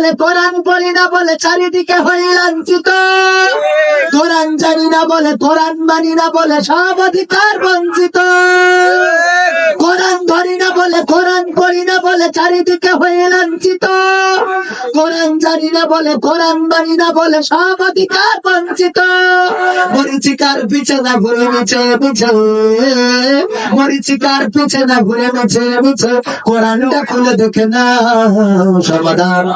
বলে, কোরআন পড়ি না বলে চারিদিকে হই লাঞ্ছিত। কোরআন জানি না বলে, কোরআন মানি না বলে সব অধিকার বঞ্চিত। কোরআন ধরি না বলে, কোরআন পড়ি না বলে চারিদিকে হয়ে লাঞ্ছিত। কোরআন জানি না বলে, কোরআন মানি না বলে সব অধিকার বঞ্চিত। মরিচিকার পিছে না ঘুরে মিছে মিছে, মরিচিকার পিছে না ঘুরে মিছে মিছে, কোরআনটা খুলে দেখে না সমাধান।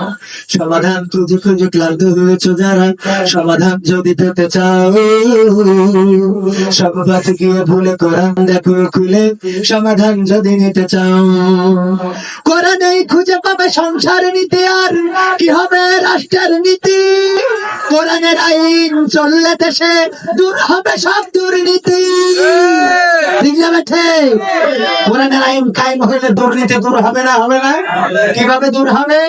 সমাধান খুঁজে খুঁজে ক্লান্ত হয়েছ যারা, সমাধান যদি পেতে চাও সব পথ গিয়ে ভুলে কোরআন দেখো খুলে, সমাধান যদি নিতে চাও। কোরআনেই খুঁজে পাবে সংসার নীতি, আর কি হবে রাষ্ট্রের নীতি। কোরআনের আইন চললে দেশে দূর হবে সব দুর্নীতি। ঠিক না বেঠে? কোরআনের আইন কায়েম হইলে দুর্নীতি দূর হবে না? হবে না? কিভাবে দূর হবে?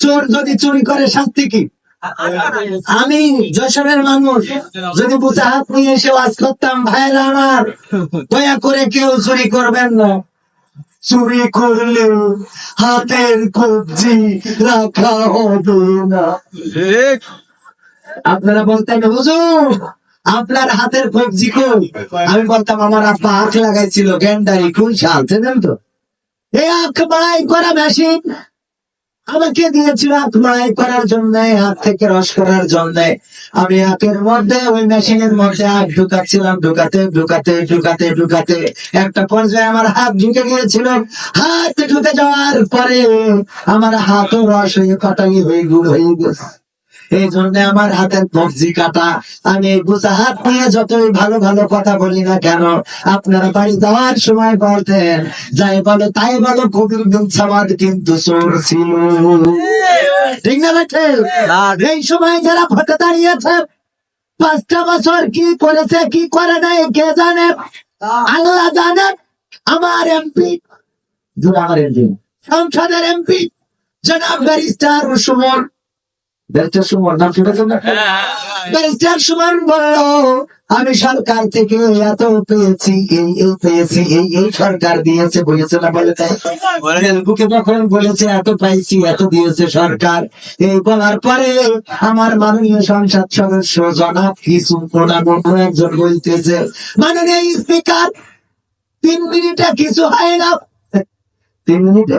চোর যদি চুরি করে শাস্তি কি? আমি যশোরের মানুষ, যদি বুঝে হাত নিয়ে এসে ওয়াজ করতাম, ভাইরা আমার দয়া করে কেউ চুরি করবেন না। চুরি করলে হাতের কবজি রাখা হবে না। আপনারা বলতেন হুজুর আপনার হাতের কবজি কই? আমি বলতাম আমার আব্বা আখ লাগাইছিল গ্যান্ডারি কোন সাল, জানেন তো? এই আখ মাড়াই করা মেশিন আমাকে দিয়েছিল আখ মাড়াই করার জন্য, আখ থেকে রস করার জন্য। আমি আখের মধ্যে ওই মেশিনের মধ্যে আখ ঢুকাচ্ছিলাম, ঢুকাতে ঢুকাতে ঢুকাতে ঢুকাতে একটা পর্যায়ে আমার হাত ঢুকে গিয়েছিল। হাত ঢুকে যাওয়ার পরে আমার হাতও রস হয়ে কাটাই হয়ে গুড় হয়ে গেছে। এই জন্য আমার হাতের কবজি কাটা। আমি বুঝা হাত নিয়ে যতই ভালো ভালো কথা বলি না কেন, আপনারা বাড়ি যাওয়ার সময় বলতেন যাই বলো তাই বলো কবির বিন সামাদ কিন্তু চোর ছিল। ঠিক না বেঠে? এই সময় যারা ভোটে দাঁড়িয়েছে 5টা বছর কি করেছে কি করে নাই কে জানে, আল্লাহ জানে। আমার এমপি, সংসদের এমপি জনাব ব্যারিস্টার সুমন, ব্যারিস্টার সুমন নাম শুনেছেন না? ব্যারিস্টার সুমন বলল আমি সরকার থেকে এত পেয়েছি, এই পেয়েছি, এই সরকার দিয়েছে, বলেছে না? বলে তাই ফেসবুকে যখন বলেছে এত পাইছি, এত দিয়েছে সরকার, এই বলার পরে আমার মাননীয় সংসদ সদস্য জনাব কিছু একজন বলতেছে, মাননীয় স্পিকার 3 মিনিটে কিছু হয় না। 3 মিনিটে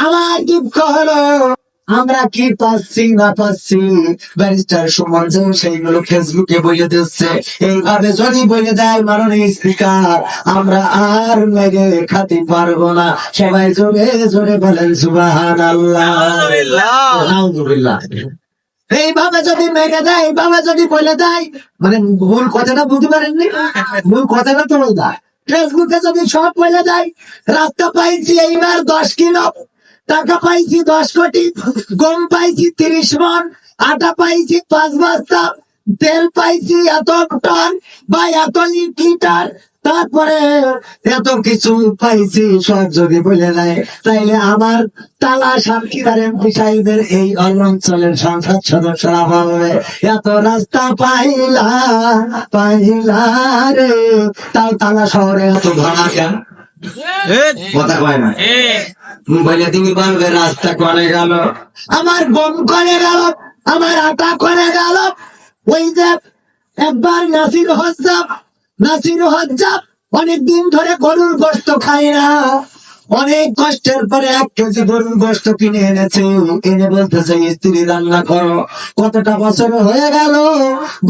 আমার দুঃখ হলো আমরা কি পাচ্ছি না পাচ্ছি। ব্যারিস্টার সুমন সেইগুলো ফেসবুকে বলে দিচ্ছে। এইভাবে যদি বলে দেয় মাননীয় স্পিকার, আমরা আর মেরে খাতে পারবো না। সবাই জোরে জোরে বলেন সুবহানাল্লাহ। আলহামদুলিল্লাহ। এইভাবে যদি মেরে দেয়, এইভাবে যদি বলে দেয়, মানে ভুল কথাটা বুঝতে পারেননি, ভুল কথাটা তো বলে দেয়। ফেসবুকে যদি সব বলে দেয়, রাস্তা পাইছি এইবার 10 কিলো, টাকা পাইছি 10 কোটি, গম পাইছি 30 মণ, আটা পাইছি 5 বস্তা, তেল পাইছি এত টন বা এত লিটার, তারপরে এত কিছু পাইছি, সব যদি বলে দেয়, তাইলে আমার তালা সাতক্ষীরার এমপি সাহেবের এই অঞ্চলের সংসদ সদস্যরা বলবে এত রাস্তা পাইলা পাইলা রে, তাও তালা শহরে এত ভাড়া কেন? কথা কয় না বলে তুমি বলবে রাস্তা করে গেল, আমার গম করে গেল, আমার আটা করে গেল। ওই যে একবার নাসির হজ্জাব অনেকদিন ধরে গরুর গোশত খাই না, অনেক কষ্টের পরে 1 কেজি গরুর গোশত কিনে এনেছে, এনে বলতেছে স্ত্রী রান্না করো। কতটা বছর হয়ে গেল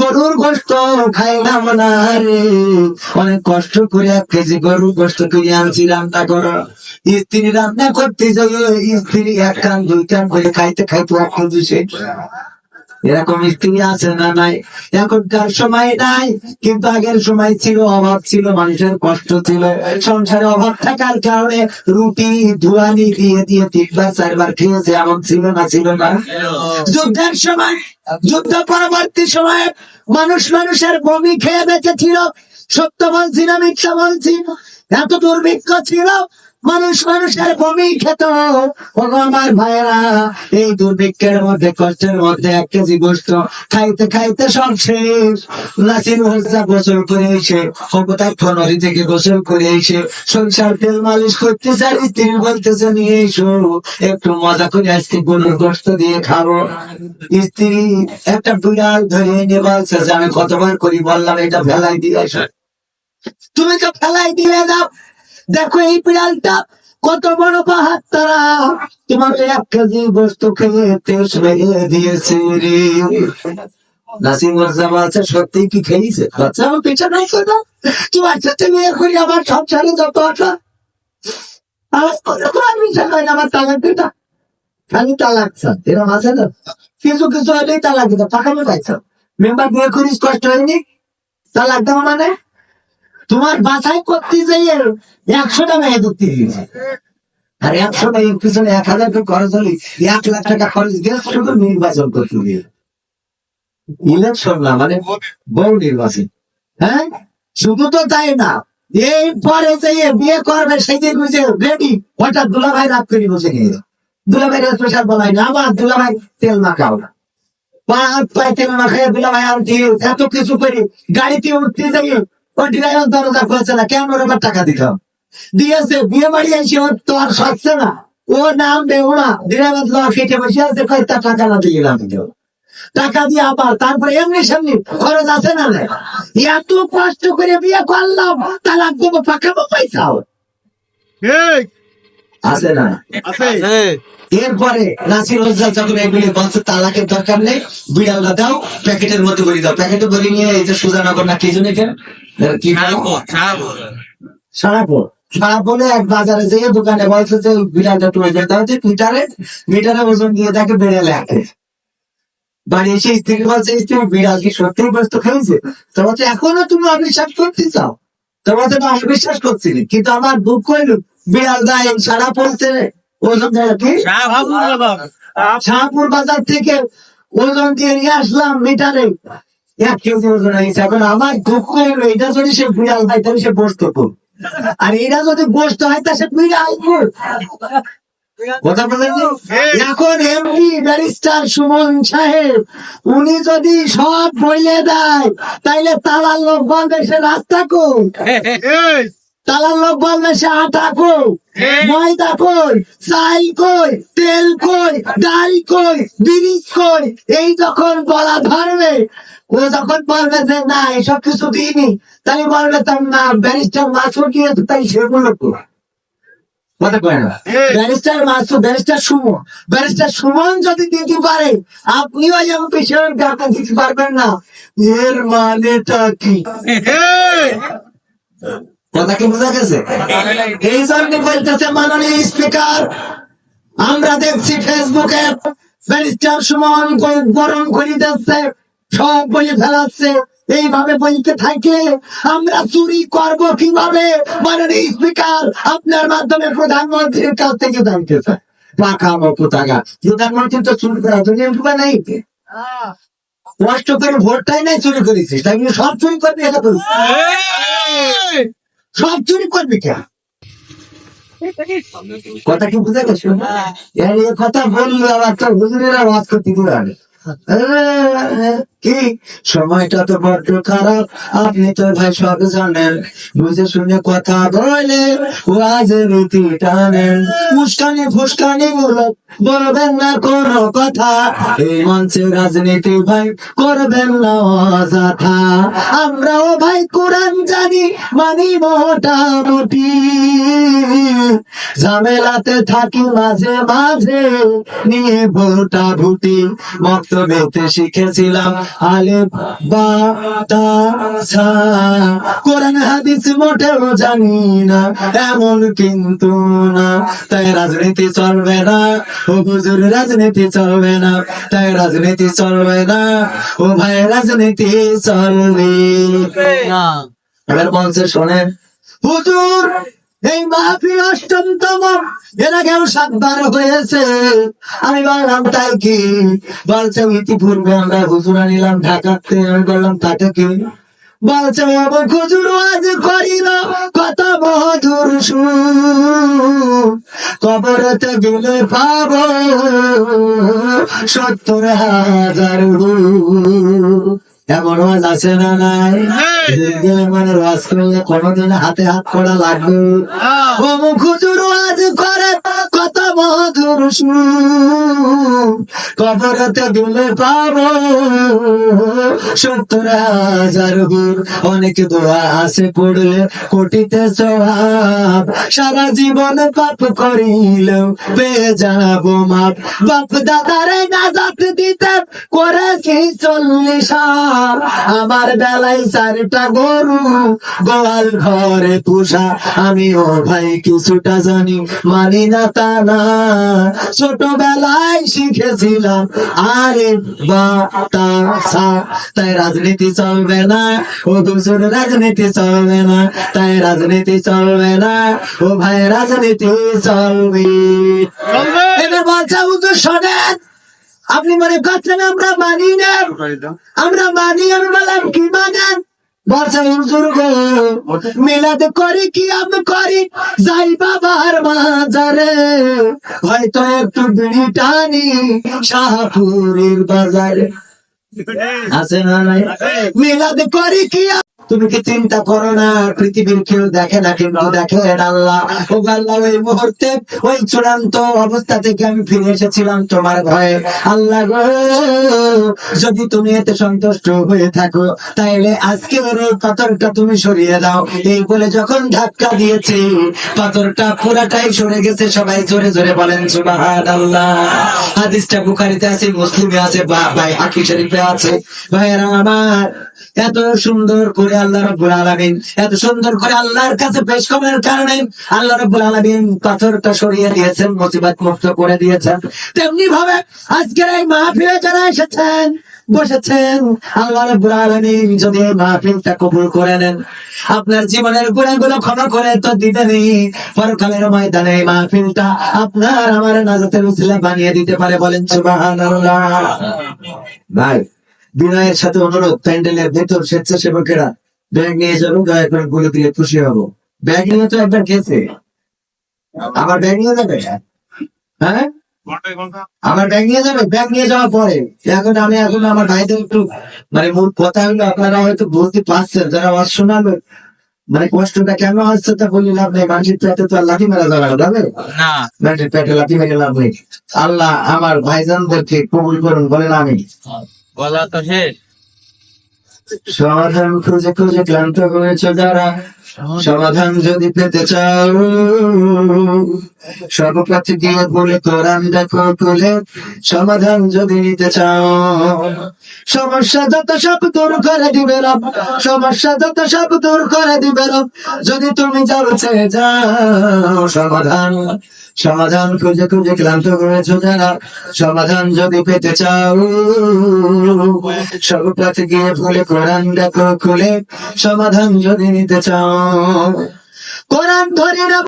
গরুর গোশত খাইলাম না রে, অনেক কষ্ট করে 1 কেজি গরুর গোশত কিনে আনছি, রান্না করো। স্ত্রী রান্না করতে যাই, স্ত্রী 1 কান 2 কান করে খাইতে খাইতে 1 কেজি শেষ। এরকম স্ত্রী আছে না নাই? এখনকার সময় নাই, কিন্তু আগের সময় ছিল, অভাব ছিল, মানুষের কষ্ট ছিল, সংসারে অভাব থাকার কারণে রুটি ধুয়ানি দিয়ে দিয়ে 3বার 4বার খেয়েছে, এমন ছিল না? ছিল না? যুদ্ধের সময়, যুদ্ধ পরবর্তী সময়ে মানুষের বমি খেয়ে বেঁচে ছিল। সত্য বলছি না মিথ্যা বলছি? এত দুর্ভিক্ষ ছিল, মানুষ মানুষের বমি খেত। ও আমার ভাইয়েরা, এই দুর্ভিক্ষের মধ্যে কষ্টের মধ্যে 1 কেজি গোস্ত খাইতে খাইতে সব শেষ। নাসির হোসা গোসল করে এসে কোথায় নদী থেকে গোসল করে এসে সরিষার তেল মালিশ করতে চাই, স্ত্রী বলতেছে নিয়ে এসো একটু মজা করে আজকে গরুর গোস্ত দিয়ে খাবো। স্ত্রী একটা বিড়াল ধরে এনে বলছে যে আমি কতবার করি বললাম এটা ফেলাই দিয়ে আসো, তুমি তো ফেলাই দিয়ে যাও। দেখো এই বিড়ালটা কত বড় পাহাড়, তারা তোমাকে 1 কেজি গোস্ত খেয়ে তেজ মেরে দিয়েছে রে। নাসিম মির্জা বলছে সত্যি কি খেয়েছে? আচ্ছা আমার পেছনে নাই কথা, তোমার সাথে বিয়ে করি আমার সংসারে যত আশা আমার বিশ্বাস হয় না। আমার তালাক দিতা খালি তালাক চান, এরকম আছে না? কিছু কিছু হলেই তালাক দিতা পাকানো যাইছো। মেম্বার বিয়ে করিস কষ্ট হয়নি, তালাক দাও মানে তোমার বাছাই করতে যাইয়ে 100টা মেয়ে ধরতে দিয়েছে। আর 100 মেয়ের পিছনে 1000 টাকা খরচ হলে 1 লাখ টাকা খরচ দিয়ে শুধু নির্বাচন করতে দিয়ে ইলেকশন না মানে বউ নির্বাচন। হ্যাঁ, শুধু তো তাই না, এই পরে যে বিয়ে করবে সেই দিন বুঝে রেডি, হঠাৎ দুলাভাই রাত করে বসে গিয়ে দুলাভাই স্পেশাল বলাই না, আবার দুলাভাই তেল মাখাও না, পায়ে তেল মাখাই দুলাভাই আর এত কিছু করি গাড়িতে উঠতে যাই ও ড্রাইভার দরজা খুলছে না, কেন ওর টাকা দিতাম দিয়েছে বিয়ে বাড়ি এসে ওর তো আর সচ্ছে না, ও নাম দেও না, ড্রাইভার লোক কেটে বসে আছে কয়েকটা টাকা না দিয়ে না দিল, টাকা দিয়ে আবার তারপরে এমনি সামনে খরচ আছে না, এত কষ্ট করে বিয়ে করলাম তালাক দেবো পাকাবো পয়সা আছে না? এরপরে নাসির হোসা যখন এগুলি বলছে তালাকের দরকার নেই, বিড়ালটা দাও প্যাকেটের মধ্যে ভরি দাও, প্যাকেটে ভরি নিয়ে এই যে সুজানগর না কি জন্য কি সারা বলে এক বাজারে যেয়ে দোকানে বলছে যে বিড়ালটা টুয়ে যেতে হচ্ছে মিটারে ওজন দিয়ে তাকে বেড়ে লেখে। বাড়ি এসে স্ত্রী বলছে স্ত্রী বিড়াল কি সত্যি বস্তু খেয়েছে? তো বলছে এখনো তুমি অবিশ্বাস করতে চাও? তো বলছে না অবিশ্বাস করছি না, কিন্তু আমার দুঃখ হইল বিড়াল দায় সারা পড়ছে ওজন কি শাহপুর বাজার থেকে ওজন দিয়ে নিয়ে আসলাম মিটারে 1 কেজি ওজন হয়েছে। এখন আমার দুঃখ হইলো এটা যদি সে বিড়াল হয় তাহলে সে বসতো খুব, আর এরা যদি বসত হয় তা সে বিড়াল কথা বলেন। এখন এমপি ব্যারিস্টার সুমন সাহেব উনি যদি সব বলে দেয় তাইলে তালার লোক বলবে সে রাস্তা কই, তালার লোক বলবে সে আটা কই, ময়দা কই, চাল কই, তেল কই, ডাল কই, বিরিজ কই, এই যখন বলা ধরবে ও যখন বলবে যে না এসব কিছু দিইনি, তাই বলবে তার না ব্যারিস্টার মাসুর গিয়েছে তাই সেগুলো ব্যারিস্টার সুমন যদি দিতে পারে আপনিও এমপি সাহেব টাকা দিতে পারবেন না, এর মানেটা কি? কথা কি বোঝা গেছে? এই জন্য বলতেছে মাননীয় স্পিকার, আমরা দেখছি ফেসবুকে ব্যারিস্টার সুমন গরম করে দিচ্ছে, সব বলে ফেলাচ্ছে। এইভাবে বলতে থাকলে আমরা চুরি করব কিভাবে? মাননীয় স্পিকার আপনার মাধ্যমে প্রধানমন্ত্রীর কাছ থেকে জানতে চাই। পাকা মতো টাকা প্রধানমন্ত্রী তো চুরি করা তো নেই, কষ্ট করে ভোটটাই নাই চুরি করেছিস, তাই সব চুরি করবি? এটা সব চুরি করবি কে? কথা কি বুঝে গেছো? কথা বললো আবার তোর হুজুরেরা ওয়াজ করতে দিবে কি? সময়টা তো বড্ড খারাপ, আপনি তো ভাই সব জানেন, বুঝে শুনে কথা বলে ওয়াজের রীতি টানেন, উস্কানি ফুস্কানি মূলক বলবেন না কোনো কথা, এই মঞ্চে রাজনীতি ভাই করবেন না অযথা, আমরাও ভাই কোরআন জানি মানি মোটামুটি, ঝামেলাতে থাকি মাঝে মাঝে নিয়ে ভোটা ভুটি, বক্তব্যতে শিখেছিলাম আলেফ বা তা সা, কোরআন হাদিস মোটেও জানি না এমন কিন্তু না, তাই রাজনীতি চলবে না ও হুজুর, রাজনীতি চলবে না, তাই রাজনীতি চলবে না ও ভাই, রাজনীতি চলবে না। এবার বলছে শোনেন হুজুর, এই মাহফিল ৮ম, এর আগেও 7বার হয়েছে। আমি বললাম তাই কি? বলছে ইতিপূর্বে আমরা হুজুরা নিলাম ঢাকাতে। আমি বললাম তাকে কি? বলছে বাবু খুজুর আজ করিল কত মধুর সুর, কবরতে গেলে পাব 70,000 হুর। এমন ওয়াজ আছে না নাই? গেলে মানে ওয়াজ করলে কোনোদিন হাতে হাত করা লাগবে। ও খুজুর আজ করে কত মধুর সুর, কবরতে গেলে পাব 70,000 হুর। অনেক দোয়া আছে পড়লে কোটিতে সওয়াব, সারা জীবন পাপ করিলেও পেয়ে যাব মাপ। বাপ দাদারে নাজাত দিতে করেছি 40 সাল, আমার বেলায় 4টা গরু গোয়াল ঘরে পোষা। আমি ও ভাই কিছুটা জানি মানি না তা না, ছোটবেলায় শিখেছিলাম আরে বাতাসা। তাই রাজনীতি চলবে না ও হুজুর, রাজনীতি চলবে না, তাই রাজনীতি চলবে না ও ভাই, রাজনীতি চলবে। এবার বলছে হুজুর শোনেন, আপনি মনে করছেন আমরা মানি না, আমরা মানি। আমি বললাম কি মানেন? বলছে হুজুর গো, মিলাদ করি কি আমি করি, যাই বাবার মাজারে, হয়তো একটু বিড়ি টানি শাহপুরের বাজারে। আছে না নাই? মিলাদ করি কি তুমি কি চিন্তা করো না, পৃথিবীর কেউ দেখে না কিন্তু দেখেন আল্লাহ। ও আল্লাহ, ওই মুহূর্তে ওই চূড়ান্ত অবস্থা থেকে আমি ফিরে এসেছিলাম তোমার ভয়ে। আল্লাহ গো, যদি তুমি এতে সন্তুষ্ট হয়ে থাকো তাইলে আজকের এই পাথরটা তুমি সরিয়ে দাও। এই বলে যখন ধাক্কা দিয়েছে পাথরটা পুরাটাই সরে গেছে। সবাই জোরে জোরে বলেন সুবহানাল্লাহ। হাদিসটা বুখারীতে আছে, মুসলিমে আছে, ভাই হাকিম শরীফে আছে। ভাইরা আমার, এত সুন্দর করে আল্লাহ রাব্বুল আলামিন, এত সুন্দর করে আল্লাহর কাছে পেশ করার কারণে আল্লাহ রাব্বুল আলামিন পাথরটা সরিয়ে দিয়েছেন, মুসিবত মুক্ত করে দিয়েছেন। তেমনি ভাবে আজকের এই মাহফিলে যারা এসেছেন বসেছেন, আল্লাহ রাব্বুল আলামিন যদি এই মাহফিলটা কবুল করে নেন, আপনার জীবনের গুনাহগুলো ক্ষমা করে তো দিবেনই, পরকালের ময়দানে এই মাহফিলটা আপনার আমার নাজাতের উসিলা বানিয়ে দিতে পারে। বলেন সুবহানাল্লাহ। ভাই, বিনয়ের সাথে অনুরোধ, প্যান্ডেলের ভেতর স্বেচ্ছাসেবকেরা ব্যাগ নিয়ে যাবো, দয়া করে বলে দিলে খুশি হবো। ব্যাগ নিয়ে তো একবার গেছে, আবার ব্যাগ নিয়ে যাবে? হ্যাঁ, আমার ব্যাগ নিয়ে যাবে। ব্যাগ নিয়ে যাওয়ার পরে এখন আমার ভাইদের একটু মানে মূল কথা হলো, আপনারা হয়তো বলতে পারছেন, যারা আওয়াজ শোনাবে মানে কষ্টটা কেন আসছে তা বলি লাভ নেই। মানুষের পেটে তো আর লাঠি মেরা যাবে না, মানুষের পেটে লাঠি মেরে লাভ নেই। আল্লাহ আমার ভাইজানদেরকে কবুল করুন, বলেন আমি। বলা তো শেষ। সমাধান খুঁজে খুঁজে ক্লান্ত হয়েছে যারা, সমাধান যদি পেতে চাও সর্বপ্রার্থী দিয়ে বলে কোরআন দেখো খুলে, সমাধান যদি নিতে চাও। সমস্যা যত সব দূর করে দিবে রব, সমস্যা যত সব দূর করে দিবে রব, যদি তুমি যাচ্ছে যাও। সমাধান সমাধান খুঁজে খুঁজে ক্লান্ত হয়েছে যারা, সমাধান যদি পেতে চাও সর্বপ্রার্থী গিয়ে বলে কোরআন দেখো খুলে, সমাধান যদি নিতে চাও। কোরআন ধরে না